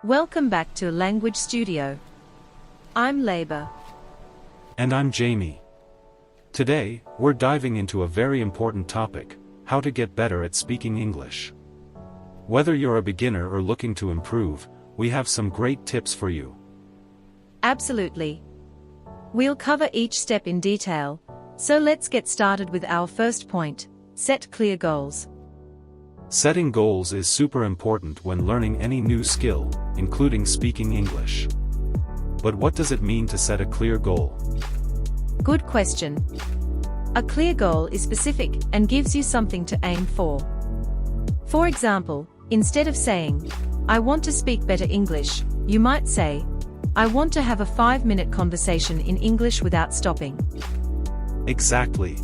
Welcome back to Language Studio. I'm Labour. And I'm Jamie. Today, we're diving into a very important topic: how to get better at speaking English. Whether you're a beginner or looking to improve, we have some great tips for you. Absolutely. We'll cover each step in detail, so let's get started with our first point: set clear goals. Setting goals is super important when learning any new skill, including speaking English. But what does it mean to set a clear goal? Good question. A clear goal is specific and gives you something to aim for. For example, instead of saying, "I want to speak better English," you might say, "I want to have a 5-minute conversation in English without stopping." Exactly.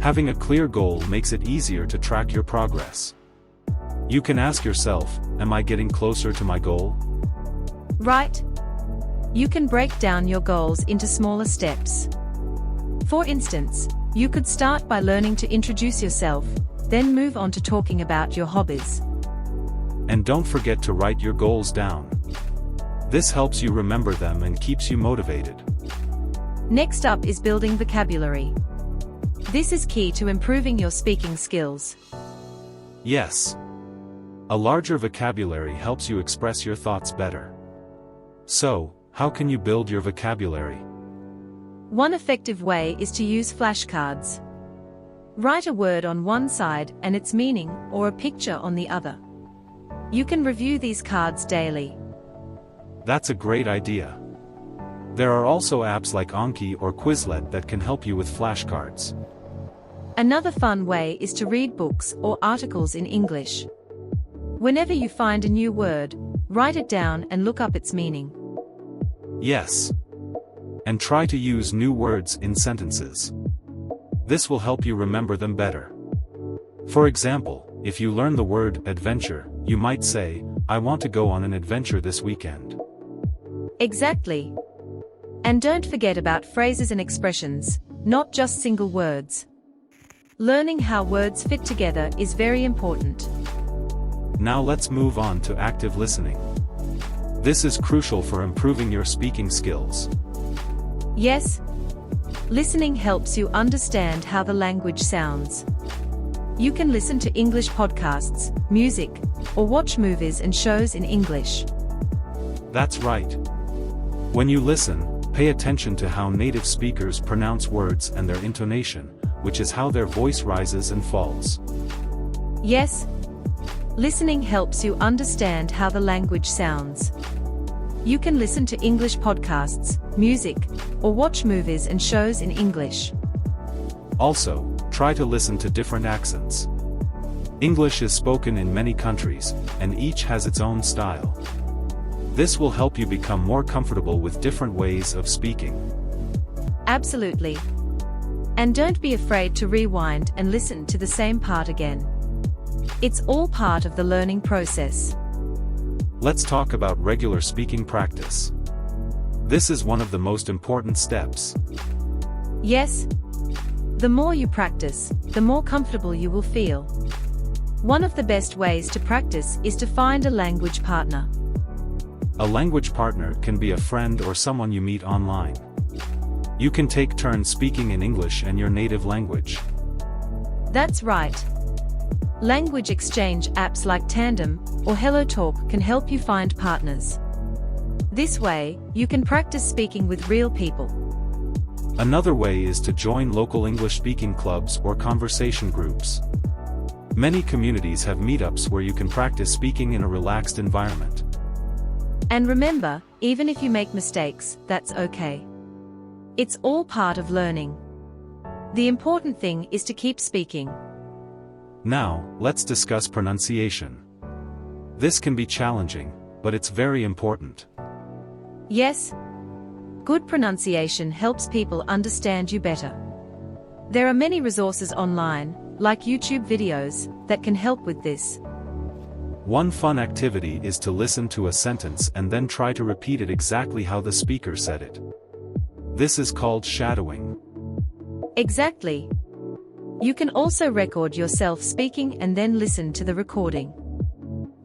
Having a clear goal makes it easier to track your progress. You can ask yourself, am I getting closer to my goal? Right. You can break down your goals into smaller steps. For instance, you could start by learning to introduce yourself, then move on to talking about your hobbies. And don't forget to write your goals down. This helps you remember them and keeps you motivated. Next up is building vocabulary. This is key to improving your speaking skills. Yes. A larger vocabulary helps you express your thoughts better. So, how can you build your vocabulary? One effective way is to use flashcards. Write a word on one side and its meaning, or a picture on the other. You can review these cards daily. That's a great idea. There are also apps like Anki or Quizlet that can help you with flashcards. Another fun way is to read books or articles in English. Whenever you find a new word, write it down and look up its meaning. Yes. And try to use new words in sentences. This will help you remember them better. For example, if you learn the word adventure, you might say, "I want to go on an adventure this weekend." Exactly. And don't forget about phrases and expressions, not just single words. Learning how words fit together is very important. Now let's move on to active listening. This is crucial for improving your speaking skills. Yes. Listening helps you understand how the language sounds. You can listen to English podcasts, music, or watch movies and shows in English. That's right. When you listen, pay attention to how native speakers pronounce words and their intonation, which is how their voice rises and falls. Yes. Listening helps you understand how the language sounds. You can listen to English podcasts, music, or watch movies and shows in English. Also, try to listen to different accents. English is spoken in many countries, and each has its own style. This will help you become more comfortable with different ways of speaking. Absolutely. And don't be afraid to rewind and listen to the same part again. It's all part of the learning process. Let's talk about regular speaking practice. This is one of the most important steps. Yes. The more you practice, the more comfortable you will feel. One of the best ways to practice is to find a language partner. A language partner can be a friend or someone you meet online. You can take turns speaking in English and your native language. That's right. Language exchange apps like Tandem or HelloTalk can help you find partners. This way, you can practice speaking with real people. Another way is to join local English-speaking clubs or conversation groups. Many communities have meetups where you can practice speaking in a relaxed environment. And remember, even if you make mistakes, that's okay. It's all part of learning. The important thing is to keep speaking. Now, let's discuss pronunciation. This can be challenging, but it's very important. Yes. Good pronunciation helps people understand you better. There are many resources online, like YouTube videos, that can help with this. One fun activity is to listen to a sentence and then try to repeat it exactly how the speaker said it. This is called shadowing. Exactly. You can also record yourself speaking and then listen to the recording.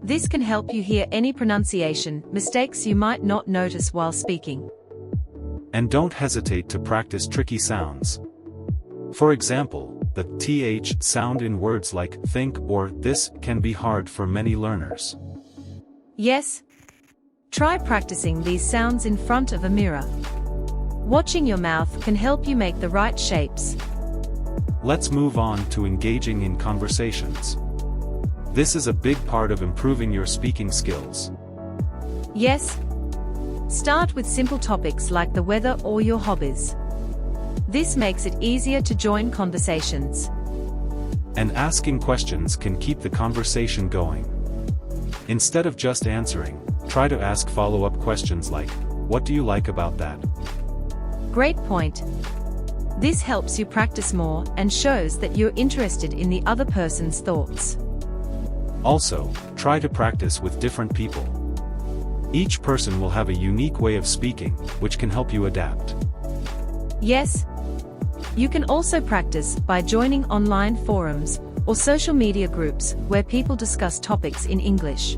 This can help you hear any pronunciation mistakes you might not notice while speaking. And don't hesitate to practice tricky sounds. For example, the th sound in words like think or this can be hard for many learners. Yes. Try practicing these sounds in front of a mirror. Watching your mouth can help you make the right shapes. Let's move on to engaging in conversations. This is a big part of improving your speaking skills. Yes. Start with simple topics like the weather or your hobbies. This makes it easier to join conversations. And asking questions can keep the conversation going. Instead of just answering, try to ask follow-up questions like, "What do you like about that?" Great point. This helps you practice more and shows that you're interested in the other person's thoughts. Also, try to practice with different people. Each person will have a unique way of speaking, which can help you adapt. Yes. You can also practice by joining online forums or social media groups where people discuss topics in English.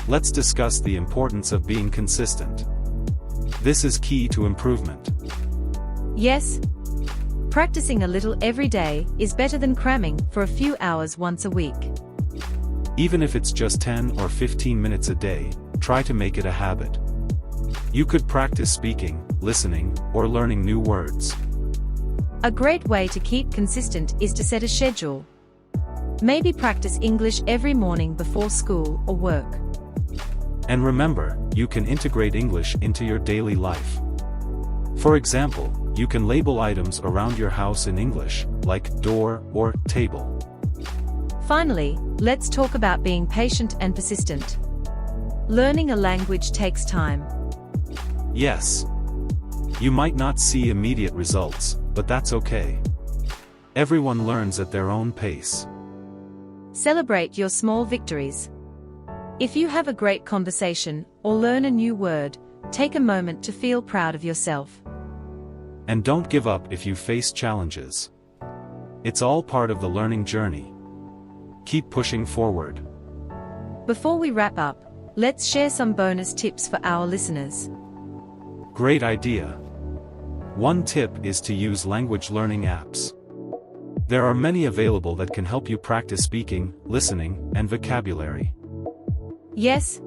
Let's discuss the importance of being consistent. This is key to improvement. Yes. Practicing a little every day is better than cramming for a few hours once a week. Even if it's just 10 or 15 minutes a day, try to make it a habit. You could practice speaking, listening, or learning new words. A great way to keep consistent is to set a schedule. Maybe practice English every morning before school or work. And remember, you can integrate English into your daily life. For example, you can label items around your house in English, like door or table. Finally, let's talk about being patient and persistent. Learning a language takes time. Yes. You might not see immediate results, but that's okay. Everyone learns at their own pace. Celebrate your small victories. If you have a great conversation or learn a new word, take a moment to feel proud of yourself. And don't give up if you face challenges. It's all part of the learning journey. Keep pushing forward. Before we wrap up, let's share some bonus tips for our listeners. Great idea. One tip is to use language learning apps. There are many available that can help you practice speaking, listening, and vocabulary. Yes.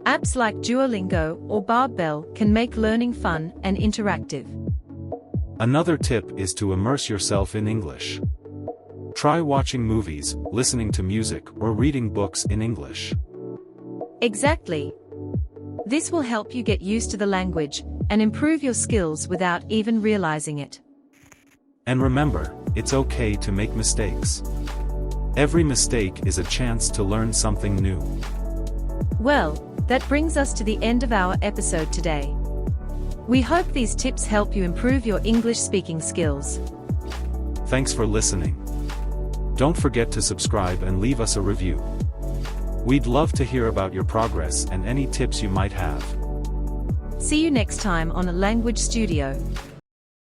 Apps like Duolingo or Barbell can make learning fun and interactive. Another tip is to immerse yourself in English. Try watching movies, listening to music, or reading books in English. Exactly. This will help you get used to the language and improve your skills without even realizing it. And remember, it's okay to make mistakes. Every mistake is a chance to learn something new. Well, that brings us to the end of our episode today. We hope these tips help you improve your English speaking skills. Thanks for listening. Don't forget to subscribe and leave us a review. We'd love to hear about your progress and any tips you might have. See you next time on A Language Studio.